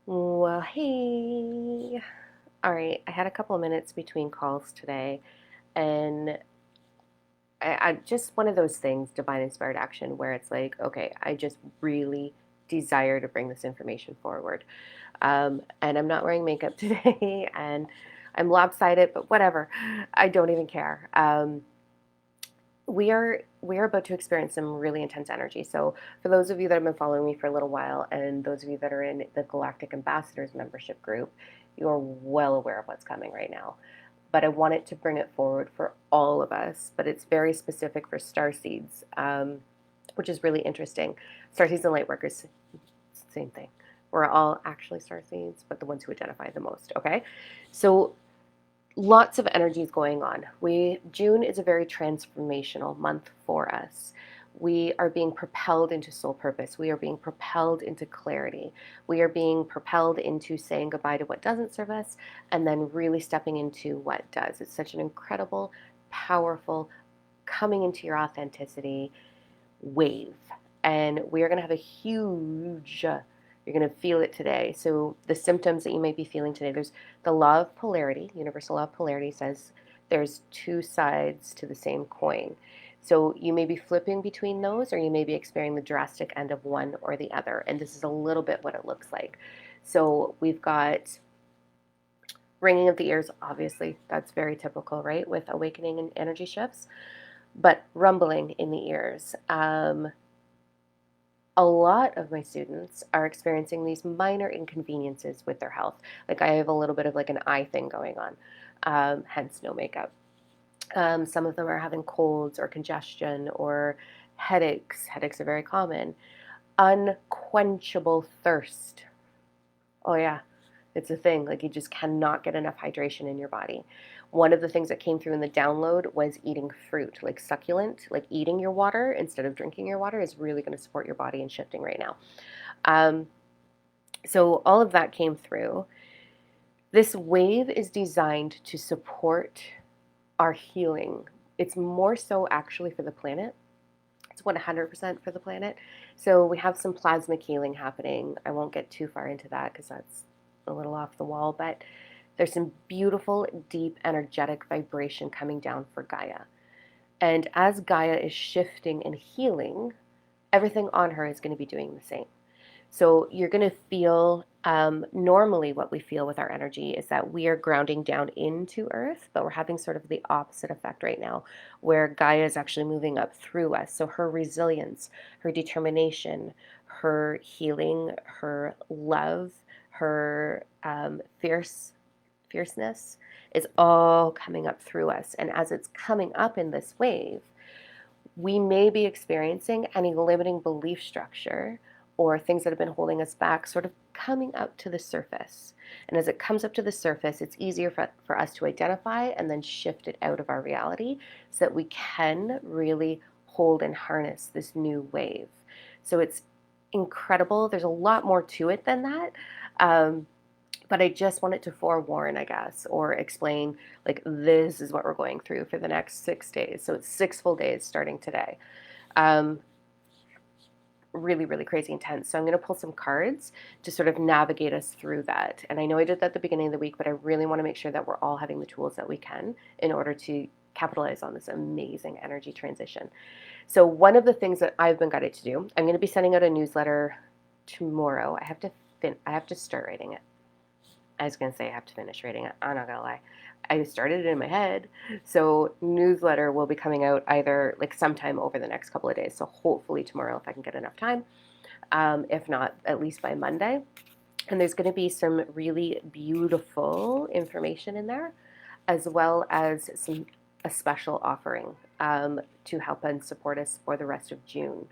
Well, hey. All right, I had a couple of minutes between calls today, and I just one of those things, divine inspired action, where it's like, okay, I just really desire to bring this information forward. And I'm not wearing makeup today, and I'm lopsided, but whatever. I don't even care. We are about to experience some really intense energy. So for those of you that have been following me for a little while, and those of you that are in the Galactic Ambassadors membership group, you are well aware of what's coming right now. But I wanted to bring it forward for all of us. But it's very specific for starseeds, which is really interesting. Starseeds and lightworkers, same thing. We're all actually starseeds, but the ones who identify the most. Okay, so lots of energies going on. June is a very transformational month for us. We are being propelled into soul purpose. We are being propelled into clarity. We are being propelled into saying goodbye to what doesn't serve us and then really stepping into what does. It's such an incredible, powerful, coming into your authenticity wave. And we are going to have a huge, you're going to feel it today. So, the symptoms that you may be feeling today, there's the law of polarity. Universal law of polarity says there's two sides to the same coin. So, you may be flipping between those, or you may be experiencing the drastic end of one or the other. And this is a little bit what it looks like. So, we've got ringing of the ears, obviously, that's very typical, right? With awakening and energy shifts, but rumbling in the ears. A lot of my students are experiencing these minor inconveniences with their health. Like I have a little bit of like an eye thing going on, hence no makeup. Some of them are having colds or congestion or headaches. Headaches are very common. Unquenchable thirst. Oh, yeah, it's a thing. Like you just cannot get enough hydration in your body. One of the things that came through in the download was eating fruit, like succulent, like eating your water instead of drinking your water is really going to support your body and shifting right now. Um, so all of that came through. This wave is designed to support our healing. It's more so actually for the planet. It's 100% for the planet. So we have some plasmic healing happening. I won't get too far into that because that's a little off the wall, but there's some beautiful, deep, energetic vibration coming down for Gaia. And as Gaia is shifting and healing, everything on her is going to be doing the same. So you're going to feel normally what we feel with our energy is that we are grounding down into Earth, but we're having sort of the opposite effect right now, where Gaia is actually moving up through us. So her resilience, her determination, her healing, her love, her fierceness is all coming up through us. And as it's coming up in this wave, we may be experiencing any limiting belief structure or things that have been holding us back sort of coming up to the surface. And as it comes up to the surface, it's easier for us to identify and then shift it out of our reality so that we can really hold and harness this new wave. So it's incredible. There's a lot more to it than that. But I just wanted to forewarn, I guess, or explain like this is what we're going through for the next 6 days. So it's 6 full days starting today. Um, really, really crazy intense. So I'm going to pull some cards to sort of navigate us through that. And I know I did that at the beginning of the week, but I really want to make sure that we're all having the tools that we can in order to capitalize on this amazing energy transition. So one of the things that I've been guided to do, I'm going to be sending out a newsletter tomorrow. I have to start writing it. I was going to say I have to finish writing it. I'm not going to lie. I started it in my head. So newsletter will be coming out either like sometime over the next couple of days. So hopefully tomorrow if I can get enough time. If not, at least by Monday. And there's going to be some really beautiful information in there, as well as a special offering to help and support us for the rest of June.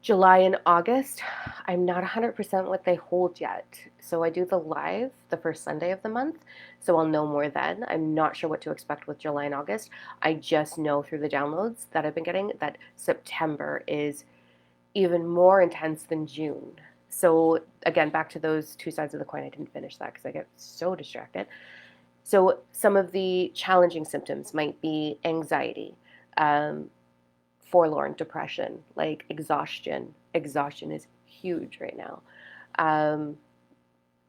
July and August, I'm not 100% what they hold yet. So I do the live the first Sunday of the month. So I'll know more then. I'm not sure what to expect with July and August. I just know through the downloads that I've been getting that September is even more intense than June. So again, back to those two sides of the coin. I didn't finish that because I get so distracted. So some of the challenging symptoms might be anxiety, um, forlorn, depression, like exhaustion. Exhaustion is huge right now. Um,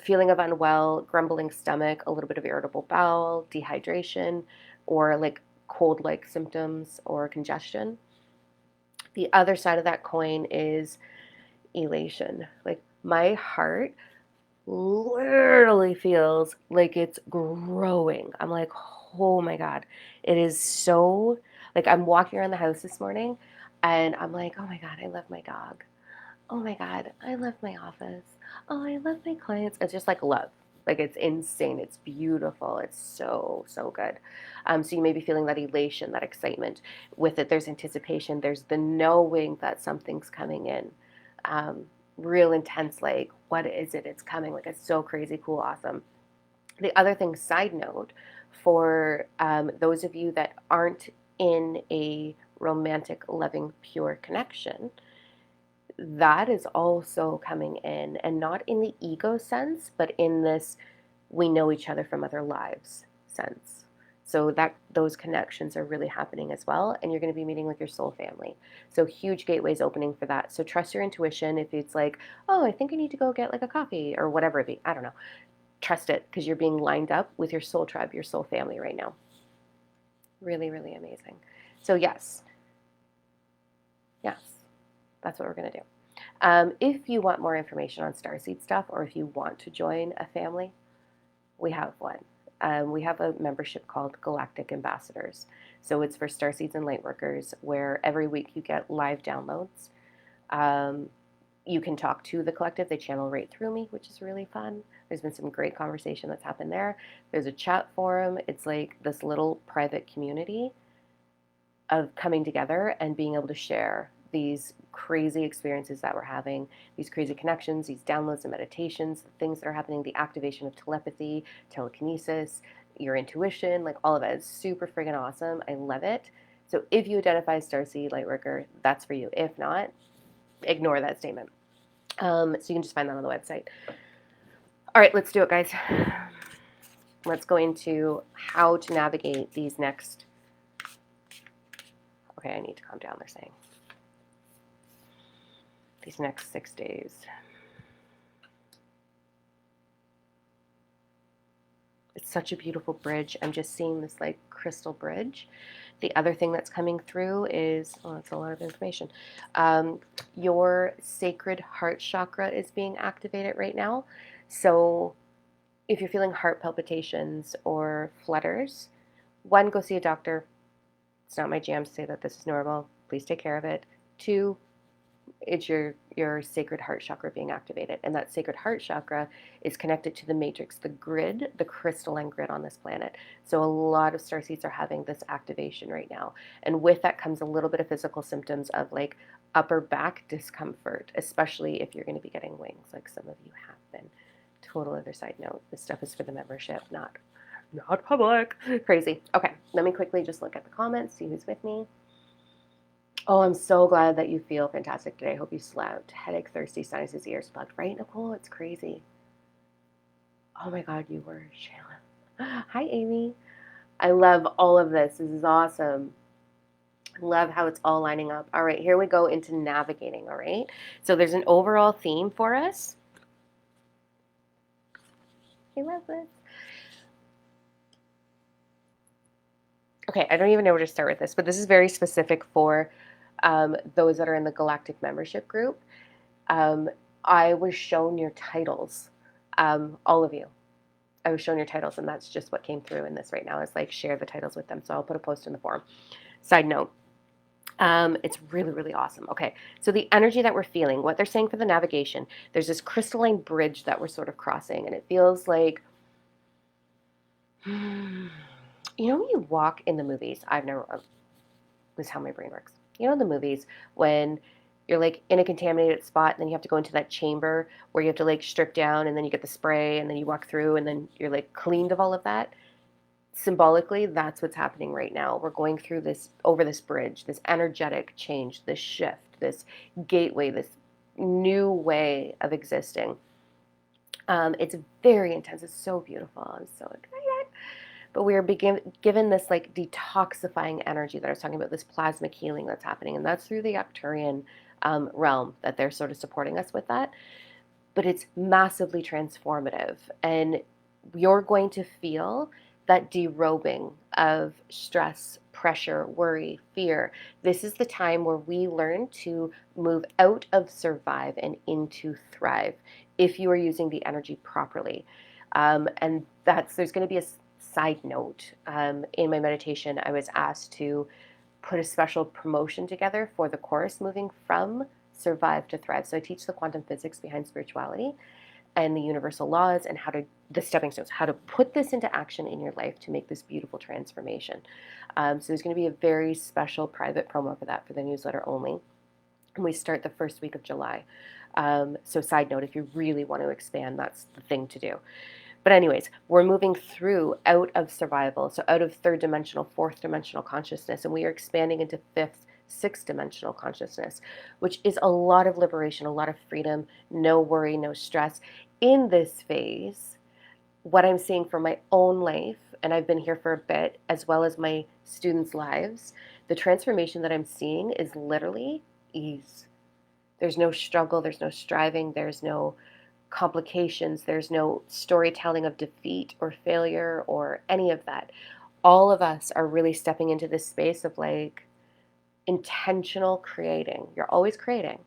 feeling of unwell, grumbling stomach, a little bit of irritable bowel, dehydration, or like cold-like symptoms or congestion. The other side of that coin is elation. Like my heart literally feels like it's growing. I'm like, oh my God. It is so, like, I'm walking around the house this morning and I'm like, oh my God, I love my dog. Oh my God, I love my office. Oh, I love my clients. It's just like love. Like it's insane. It's beautiful. It's so, so good. So you may be feeling that elation, that excitement. With it, there's anticipation. There's the knowing that something's coming in. Um, Real intense, like, what is it? It's coming. Like, it's so crazy, cool, awesome. The other thing, side note, for those of you that aren't in a romantic, loving, pure connection, that is also coming in, and not in the ego sense, but in this we know each other from other lives sense. So that those connections are really happening as well, and you're going to be meeting with your soul family. So huge gateways opening for that. So trust your intuition. If it's like, oh, I think I need to go get like a coffee or whatever it be, I don't know. Trust it, because you're being lined up with your soul tribe, your soul family right now. Really, really amazing. So yes, that's what we're going to do. If you want more information on starseed stuff, or if you want to join a family, we have one. We have a membership called Galactic Ambassadors. So it's for starseeds and lightworkers, where every week you get live downloads. You can talk to the collective. They channel right through me, which is really fun. There's been some great conversation that's happened there. There's a chat forum. It's like this little private community of coming together and being able to share these crazy experiences that we're having, these crazy connections, these downloads and meditations, the things that are happening, the activation of telepathy, telekinesis, your intuition, like all of it is super friggin' awesome. I love it. So if you identify as Starseed Lightworker, that's for you. If not, ignore that statement. So you can just find that on the website. All right, let's do it, guys. Let's go into how to navigate these next. Okay, I need to calm down, they're saying. These next 6 days. It's such a beautiful bridge. I'm just seeing this like crystal bridge. The other thing that's coming through is, oh, that's a lot of information. Your sacred heart chakra is being activated right now. So if you're feeling heart palpitations or flutters, one, go see a doctor. It's not my jam to say that this is normal. Please take care of it. Two, it's your sacred heart chakra being activated, and that sacred heart chakra is connected to the matrix, the grid, the crystalline grid on this planet. So a lot of starseeds are having this activation right now, and with that comes a little bit of physical symptoms of like upper back discomfort, especially if you're going to be getting wings like some of you have been. Total other side note, this stuff is for the membership, not public. Crazy. Okay, let me quickly just look at the comments, see who's with me. Oh, I'm so glad that you feel fantastic today. I hope you slept. Headache, thirsty, sinuses, ears plugged. Right, Nicole? It's crazy. Oh my God, you were, Shayla. Hi, Amy. I love all of this. This is awesome. Love how it's all lining up. All right, here we go into navigating, all right? So there's an overall theme for us. I love this. Okay, I don't even know where to start with this, but this is very specific for those that are in the Galactic membership group. I was shown your titles, all of you. I was shown your titles, and that's just what came through in this right now. Is like share the titles with them. So I'll put a post in the forum. Side note, it's really, really awesome. Okay, so the energy that we're feeling, what they're saying for the navigation, there's this crystalline bridge that we're sort of crossing, and it feels like, you know, when you walk in the movies, this is how my brain works. You know, in the movies when you're like in a contaminated spot and then you have to go into that chamber where you have to like strip down and then you get the spray and then you walk through and then you're like cleaned of all of that. Symbolically, that's what's happening right now. We're going through this, over this bridge, this energetic change, this shift, this gateway, this new way of existing. It's very intense. It's so beautiful. I'm so excited. But we are given this like detoxifying energy that I was talking about, this plasmic healing that's happening. And that's through the Arcturian realm that they're sort of supporting us with that. but it's massively transformative. And you're going to feel that derobing of stress, pressure, worry, fear. This is the time where we learn to move out of survive and into thrive if you are using the energy properly. And there's going to be a side note. In my meditation, I was asked to put a special promotion together for the course moving from survive to thrive. So I teach the quantum physics behind spirituality and the universal laws and the stepping stones, how to put this into action in your life to make this beautiful transformation. So there's going to be a very special private promo for that for the newsletter only. And we start the first week of July. So side note, if you really want to expand, that's the thing to do. But anyways, we're moving through out of survival, so out of third dimensional, fourth dimensional consciousness, and we are expanding into fifth, sixth dimensional consciousness, which is a lot of liberation, a lot of freedom, no worry, no stress. In this phase, what I'm seeing for my own life, and I've been here for a bit, as well as my students' lives, the transformation that I'm seeing is literally ease. There's no struggle, there's no striving, there's no complications. There's no storytelling of defeat or failure or any of that. All of us are really stepping into this space of like intentional creating. You're always creating.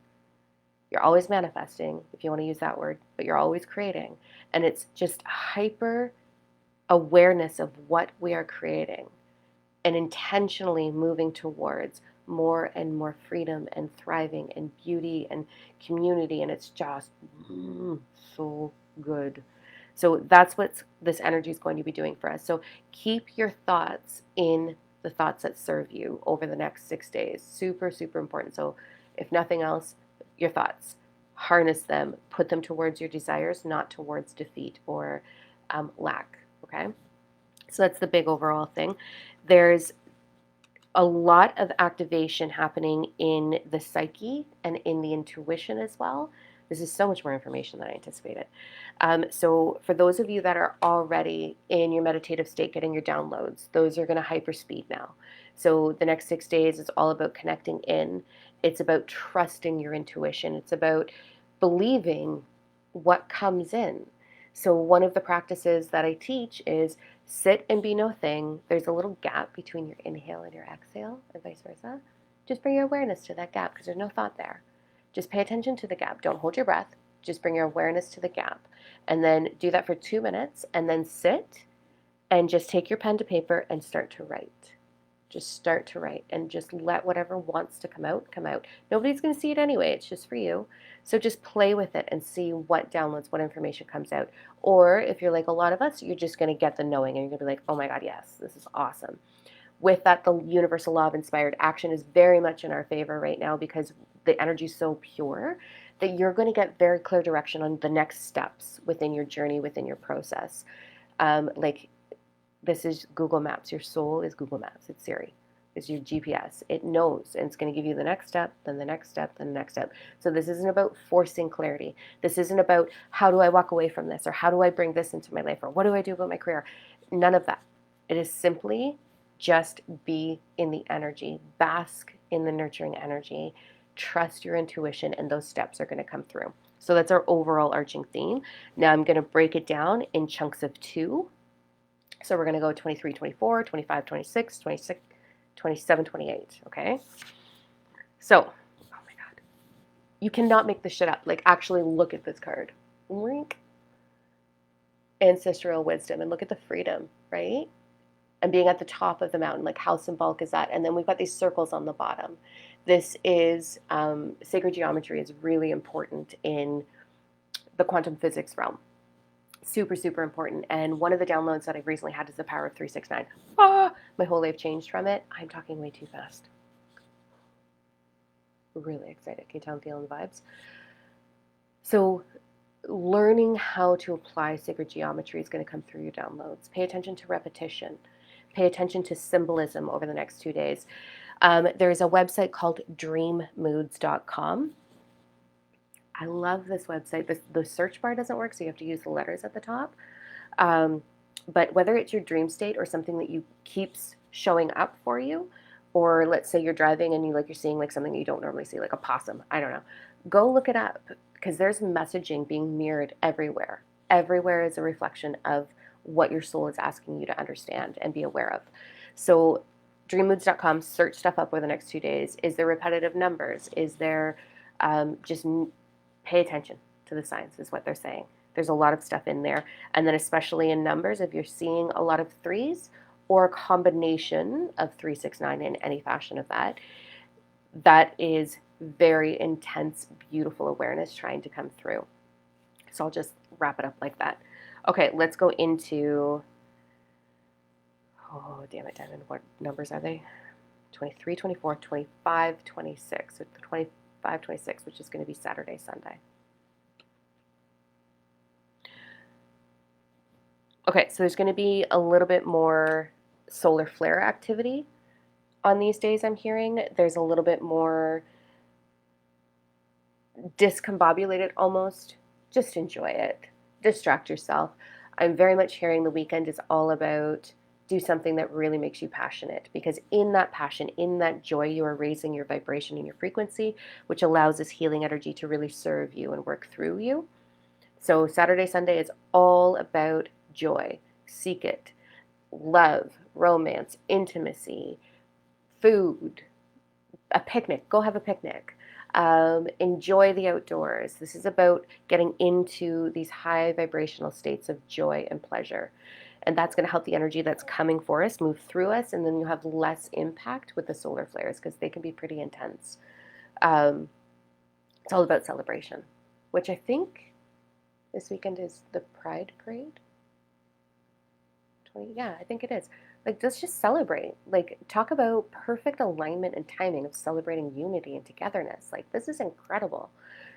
You're always manifesting, if you want to use that word, but you're always creating. And it's just hyper awareness of what we are creating and intentionally moving towards more and more freedom and thriving and beauty and community. And it's just so good. So that's what this energy is going to be doing for us. So keep your thoughts in the thoughts that serve you over the next 6 days. Super, super important. So if nothing else, your thoughts, harness them, put them towards your desires, not towards defeat or lack. Okay. So that's the big overall thing. There's a lot of activation happening in the psyche and in the intuition as well. This is so much more information than I anticipated. So for those of you that are already in your meditative state, getting your downloads, those are going to hyperspeed now. So the next 6 days is all about connecting in. It's about trusting your intuition. It's about believing what comes in. So one of the practices that I teach is sit and be no thing. There's a little gap between your inhale and your exhale, and vice versa. Just bring your awareness to that gap because there's no thought there. Just pay attention to the gap. Don't hold your breath. Just bring your awareness to the gap. And then do that for 2 minutes, and then sit and just take your pen to paper and start to write. Just start to write and just let whatever wants to come out, come out. Nobody's going to see it anyway. It's just for you. So just play with it and see what downloads, what information comes out. Or if you're like a lot of us, you're just going to get the knowing and you're going to be like, oh my God, yes, this is awesome. With that, the universal law of inspired action is very much in our favor right now because the energy is so pure that you're going to get very clear direction on the next steps within your journey, within your process. Like this is Google Maps. Your soul is Google Maps. It's Siri. It's your GPS. It knows, and it's going to give you the next step, then the next step, then the next step. So this isn't about forcing clarity. This isn't about how do I walk away from this, or how do I bring this into my life, or what do I do about my career. None of that. It is simply just be in the energy. Bask in the nurturing energy. Trust your intuition, and those steps are going to come through. So that's our overall arching theme. Now I'm going to break it down in chunks of 2. So we're going to go 23, 24, 25, 26, 26, 27, 28, okay? So, oh my God. You cannot make this shit up. Like, actually look at this card. Link. Ancestral wisdom, and look at the freedom, right? And being at the top of the mountain, like how symbolic is that? And then we've got these circles on the bottom. This is, sacred geometry is really important in the quantum physics realm. Super, super important. And one of the downloads that I've recently had is the power of 369. My whole life changed from it. I'm talking way too fast. Really excited. Can you tell I'm feeling the vibes? So learning how to apply sacred geometry is going to come through your downloads. Pay attention to repetition. Pay attention to symbolism over the next 2 days. There's a website called dreammoods.com. I love this website. The search bar doesn't work, so you have to use the letters at the top. But whether it's your dream state or something that you keeps showing up for you, or let's say you're driving and you're seeing like something you don't normally see, like a possum, I don't know. Go look it up because there's messaging being mirrored everywhere. Everywhere is a reflection of what your soul is asking you to understand and be aware of. So dreammoods.com, search stuff up over the next 2 days. Is there repetitive numbers? Is there just pay attention to the signs is what they're saying. There's a lot of stuff in there. And then especially in numbers, if you're seeing a lot of threes or a combination of 3, 6, 9 in any fashion of that, that is very intense, beautiful awareness trying to come through. So I'll just wrap it up like that. Okay, let's go into, oh, damn it, Diamond. What numbers are they? 23, 24, 25, 26. So 25, 26, which is going to be Saturday, Sunday. Okay, so there's going to be a little bit more solar flare activity on these days, I'm hearing. There's a little bit more discombobulated almost. Just enjoy it. Distract yourself. I'm very much hearing the weekend is all about do something that really makes you passionate, because in that passion, in that joy, you are raising your vibration and your frequency, which allows this healing energy to really serve you and work through you. So Saturday, Sunday is all about joy. Seek it. Love, romance, intimacy, food, a picnic. Go have a picnic. Enjoy the outdoors. This is about getting into these high vibrational states of joy and pleasure. And that's going to help the energy that's coming for us move through us, and then you'll have less impact with the solar flares because they can be pretty intense. It's all about celebration, which I think this weekend is the Pride Parade. Yeah, I think it is. Like, let's just celebrate. Like, talk about perfect alignment and timing of celebrating unity and togetherness. Like, this is incredible.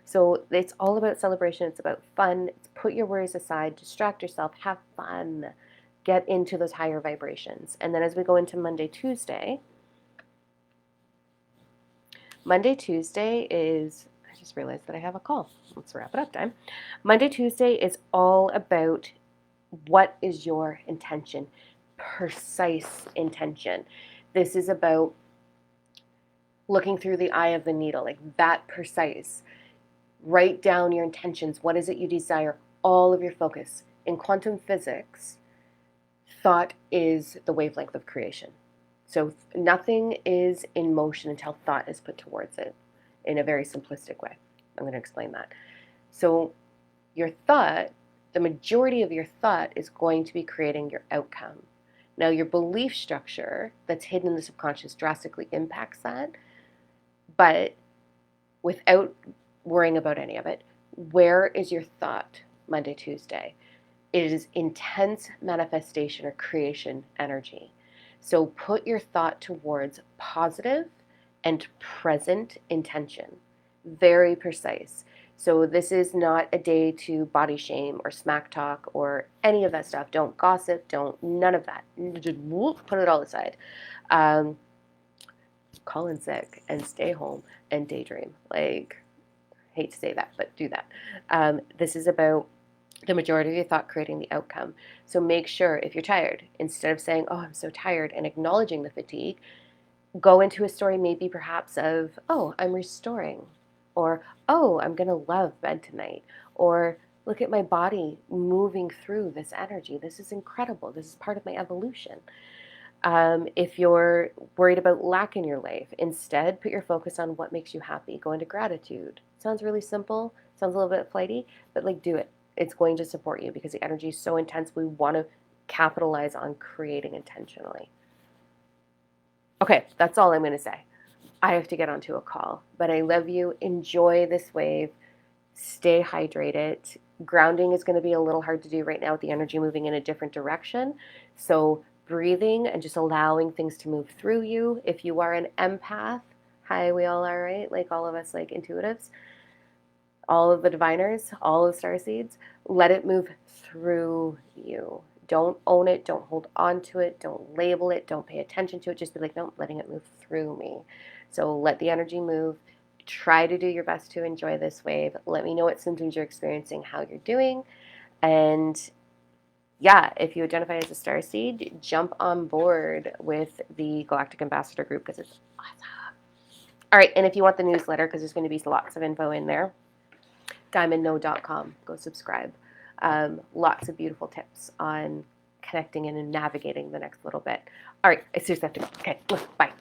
So it's all about celebration. It's about fun. It's put your worries aside, distract yourself, have fun, get into those higher vibrations. And then as we go into Monday, Tuesday is, I just realized that I have a call. Let's wrap it up time. Monday, Tuesday is all about what is your intention? Precise intention. This is about looking through the eye of the needle, like that precise. Write down your intentions. What is it you desire? All of your focus. In quantum physics, thought is the wavelength of creation. So nothing is in motion until thought is put towards it in a very simplistic way. I'm going to explain that. So your thought, the majority of your thought is going to be creating your outcome. Now, your belief structure that's hidden in the subconscious drastically impacts that, but without worrying about any of it, where is your thought Monday, Tuesday? It is intense manifestation or creation energy. So put your thought towards positive and present intention. Very precise. So this is not a day to body shame or smack talk or any of that stuff. Don't gossip. None of that. Just put it all aside. Call in sick and stay home and daydream. Like, hate to say that, but do that. This is about the majority of your thought creating the outcome. So make sure if you're tired, instead of saying, oh, I'm so tired, and acknowledging the fatigue, go into a story maybe perhaps of, oh, I'm restoring, or, oh, I'm going to love bed tonight, or look at my body moving through this energy. This is incredible. This is part of my evolution. If you're worried about lack in your life, instead put your focus on what makes you happy. Go into gratitude. Sounds really simple, sounds a little bit flighty, but like do it. It's going to support you because the energy is so intense. We want to capitalize on creating intentionally. Okay, that's all I'm going to say. I have to get onto a call, but I love you. Enjoy this wave. Stay hydrated. Grounding is going to be a little hard to do right now with the energy moving in a different direction. So breathing and just allowing things to move through you. If you are an empath, hi, we all are, right? Like all of us, like intuitives, all of the diviners, all of the starseeds, let it move through you. Don't own it. Don't hold on to it. Don't label it. Don't pay attention to it. Just be like, no, letting it move through me. So let the energy move. Try to do your best to enjoy this wave. Let me know what symptoms you're experiencing, how you're doing. And yeah, if you identify as a starseed, jump on board with the Galactic Ambassador group because it's awesome. All right, and if you want the newsletter, because there's going to be lots of info in there, diamondno.com. Go subscribe. Lots of beautiful tips on connecting in and navigating the next little bit. All right, I seriously have to go. Okay, bye.